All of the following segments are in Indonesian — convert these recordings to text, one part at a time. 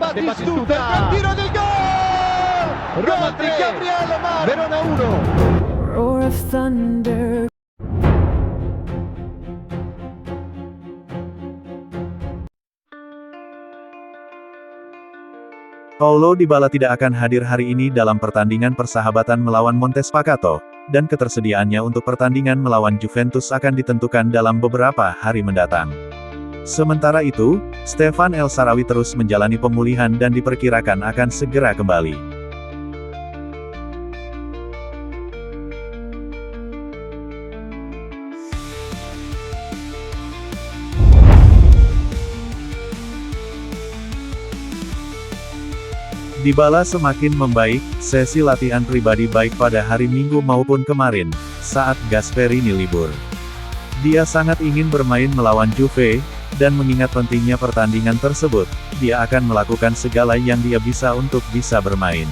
Batistuta, il tiro del gol! Gol di Gabriele Mar! Verona 1. Roar of thunder. Paulo Dybala tidak akan hadir hari ini dalam pertandingan persahabatan melawan Montepascato, dan ketersediaannya untuk pertandingan melawan Juventus akan ditentukan dalam beberapa hari mendatang. Sementara itu, Stefan El Shaarawy terus menjalani pemulihan dan diperkirakan akan segera kembali. Dybala semakin membaik, sesi latihan pribadi baik pada hari Minggu maupun kemarin, saat Gasperini libur. Dia sangat ingin bermain melawan Juve, dan mengingat pentingnya pertandingan tersebut, dia akan melakukan segala yang dia bisa untuk bisa bermain.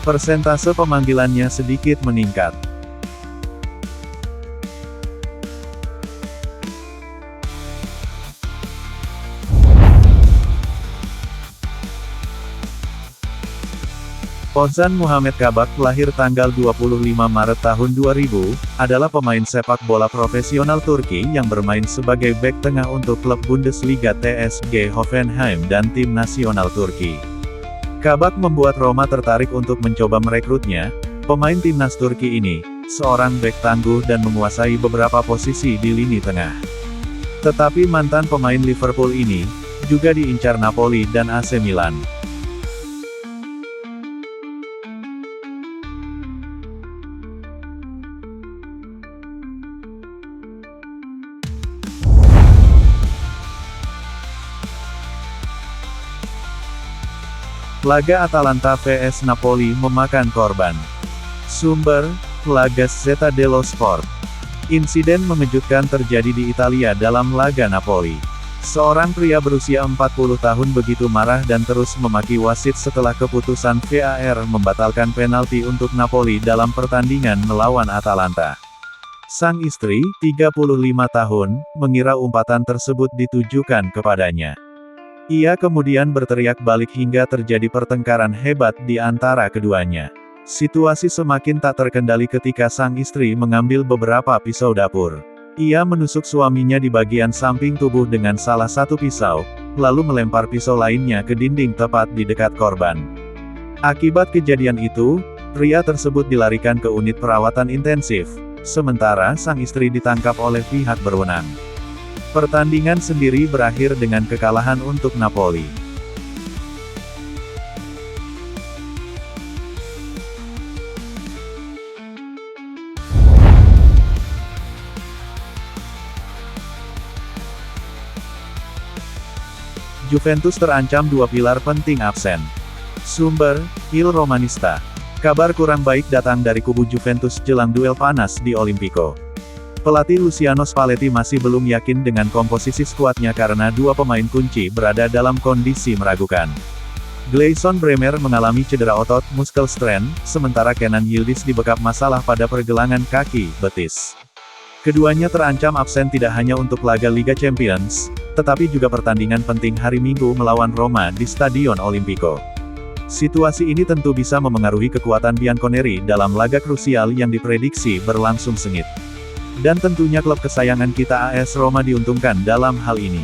Persentase pemanggilannya sedikit meningkat. Ozan Muhammad Kabak, lahir tanggal 25 Maret tahun 2000, adalah pemain sepak bola profesional Turki yang bermain sebagai bek tengah untuk klub Bundesliga TSG Hoffenheim dan tim nasional Turki. Kabak membuat Roma tertarik untuk mencoba merekrutnya. Pemain timnas Turki ini, seorang bek tangguh dan menguasai beberapa posisi di lini tengah. Tetapi mantan pemain Liverpool ini, juga diincar Napoli dan AC Milan. Laga Atalanta vs Napoli memakan korban. Sumber, La Gazzetta dello Sport. Insiden mengejutkan terjadi di Italia dalam laga Napoli. Seorang pria berusia 40 tahun begitu marah dan terus memaki wasit setelah keputusan VAR membatalkan penalti untuk Napoli dalam pertandingan melawan Atalanta. Sang istri, 35 tahun, mengira umpatan tersebut ditujukan kepadanya. Ia kemudian berteriak balik hingga terjadi pertengkaran hebat di antara keduanya. Situasi semakin tak terkendali ketika sang istri mengambil beberapa pisau dapur. Ia menusuk suaminya di bagian samping tubuh dengan salah satu pisau, lalu melempar pisau lainnya ke dinding tepat di dekat korban. Akibat kejadian itu, pria tersebut dilarikan ke unit perawatan intensif, sementara sang istri ditangkap oleh pihak berwenang. Pertandingan sendiri berakhir dengan kekalahan untuk Napoli. Juventus terancam dua pilar penting absen. Sumber, Il Romanista. Kabar kurang baik datang dari kubu Juventus jelang duel panas di Olimpico. Pelatih Luciano Spalletti masih belum yakin dengan komposisi skuadnya karena dua pemain kunci berada dalam kondisi meragukan. Gleison Bremer mengalami cedera otot muscle strain, sementara Kenan Yildiz dibekap masalah pada pergelangan kaki betis. Keduanya terancam absen tidak hanya untuk laga Liga Champions, tetapi juga pertandingan penting hari Minggu melawan Roma di Stadion Olimpico. Situasi ini tentu bisa memengaruhi kekuatan Bianconeri dalam laga krusial yang diprediksi berlangsung sengit. Dan tentunya klub kesayangan kita AS Roma diuntungkan dalam hal ini.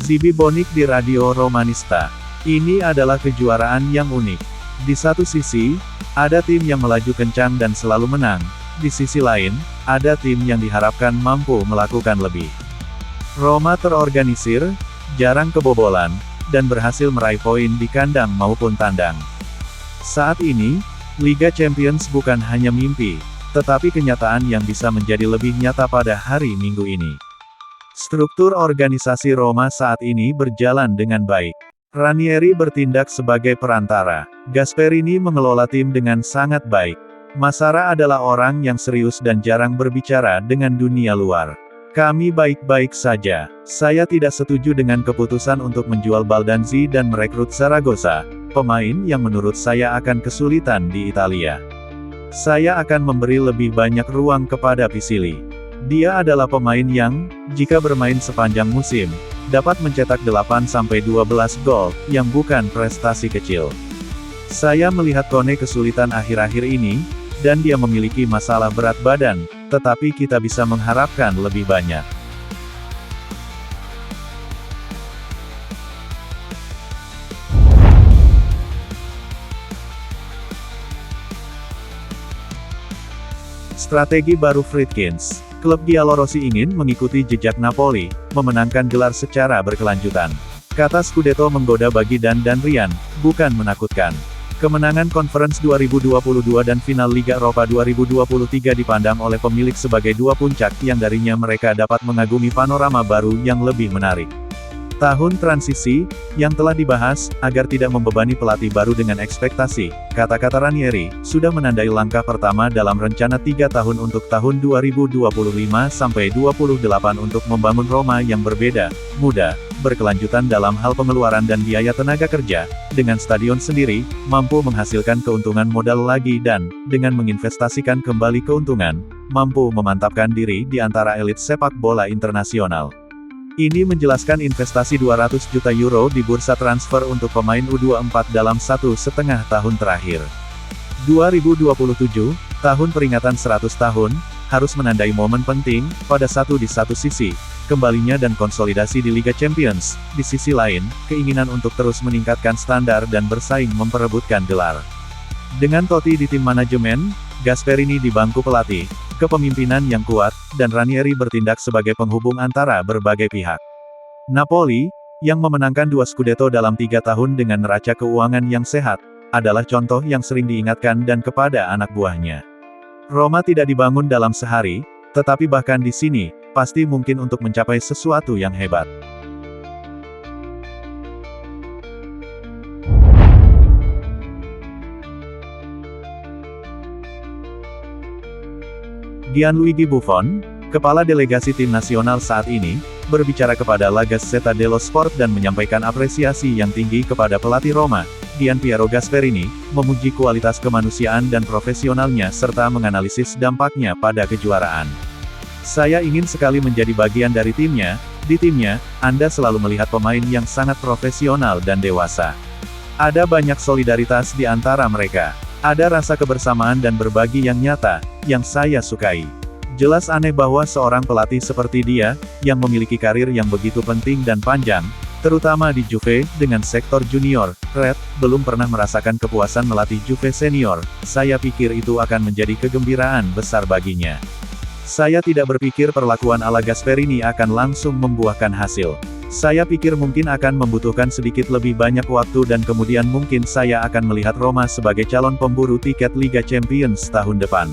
Zibi Bonik di Radio Romanista. Ini adalah kejuaraan yang unik. Di satu sisi, ada tim yang melaju kencang dan selalu menang. Di sisi lain, ada tim yang diharapkan mampu melakukan lebih. Roma terorganisir, jarang kebobolan, dan berhasil meraih poin di kandang maupun tandang. Saat ini, Liga Champions bukan hanya mimpi, tetapi kenyataan yang bisa menjadi lebih nyata pada hari Minggu ini. Struktur organisasi Roma saat ini berjalan dengan baik. Ranieri bertindak sebagai perantara. Gasperini mengelola tim dengan sangat baik. Massara adalah orang yang serius dan jarang berbicara dengan dunia luar. Kami baik-baik saja. Saya tidak setuju dengan keputusan untuk menjual Baldanzi dan merekrut Zaragoza. pemain yang menurut saya akan kesulitan di Italia. Saya akan memberi lebih banyak ruang kepada Pisili. Dia adalah pemain yang, jika bermain sepanjang musim, dapat mencetak 8-12 gol, yang bukan prestasi kecil. Saya melihat Kone kesulitan akhir-akhir ini, dan dia memiliki masalah berat badan, tetapi kita bisa mengharapkan lebih banyak. Strategi baru Friedkins. Klub Giallorossi ingin mengikuti jejak Napoli, memenangkan gelar secara berkelanjutan. Kata Scudetto menggoda bagi Dan Rian, bukan menakutkan. Kemenangan Conference 2022 dan final Liga Eropa 2023 dipandang oleh pemilik sebagai dua puncak yang darinya mereka dapat mengagumi panorama baru yang lebih menarik. Tahun transisi, yang telah dibahas, agar tidak membebani pelatih baru dengan ekspektasi, kata-kata Ranieri, sudah menandai langkah pertama dalam rencana 3 tahun untuk tahun 2025-28 untuk membangun Roma yang berbeda, mudah, berkelanjutan dalam hal pengeluaran dan biaya tenaga kerja, dengan stadion sendiri, mampu menghasilkan keuntungan modal lagi dan, dengan menginvestasikan kembali keuntungan, mampu memantapkan diri di antara elit sepak bola internasional. Ini menjelaskan investasi 200 juta euro di bursa transfer untuk pemain U24 dalam 1,5 tahun terakhir. 2027, tahun peringatan 100 tahun, harus menandai momen penting, pada di satu sisi, kembalinya dan konsolidasi di Liga Champions, di sisi lain, keinginan untuk terus meningkatkan standar dan bersaing memperebutkan gelar. Dengan Totti di tim manajemen, Gasperini di bangku pelatih, kepemimpinan yang kuat, dan Ranieri bertindak sebagai penghubung antara berbagai pihak. Napoli, yang memenangkan 2 Scudetto dalam 3 tahun dengan neraca keuangan yang sehat, adalah contoh yang sering diingatkan dan kepada anak buahnya. Roma tidak dibangun dalam sehari, tetapi bahkan di sini, pasti mungkin untuk mencapai sesuatu yang hebat. Gianluigi Buffon, kepala delegasi tim nasional saat ini, berbicara kepada La Gazzetta dello Sport dan menyampaikan apresiasi yang tinggi kepada pelatih Roma, Gianpiero Gasperini, memuji kualitas kemanusiaan dan profesionalnya serta menganalisis dampaknya pada kejuaraan. Saya ingin sekali menjadi bagian dari timnya, di timnya, Anda selalu melihat pemain yang sangat profesional dan dewasa. Ada banyak solidaritas di antara mereka. Ada rasa kebersamaan dan berbagi yang nyata, yang saya sukai. Jelas aneh bahwa seorang pelatih seperti dia, yang memiliki karir yang begitu penting dan panjang, terutama di Juve, dengan sektor junior, Red, belum pernah merasakan kepuasan melatih Juve senior. Saya pikir itu akan menjadi kegembiraan besar baginya. Saya tidak berpikir perlakuan ala Gasperini akan langsung membuahkan hasil. Saya pikir mungkin akan membutuhkan sedikit lebih banyak waktu dan kemudian mungkin saya akan melihat Roma sebagai calon pemburu tiket Liga Champions tahun depan.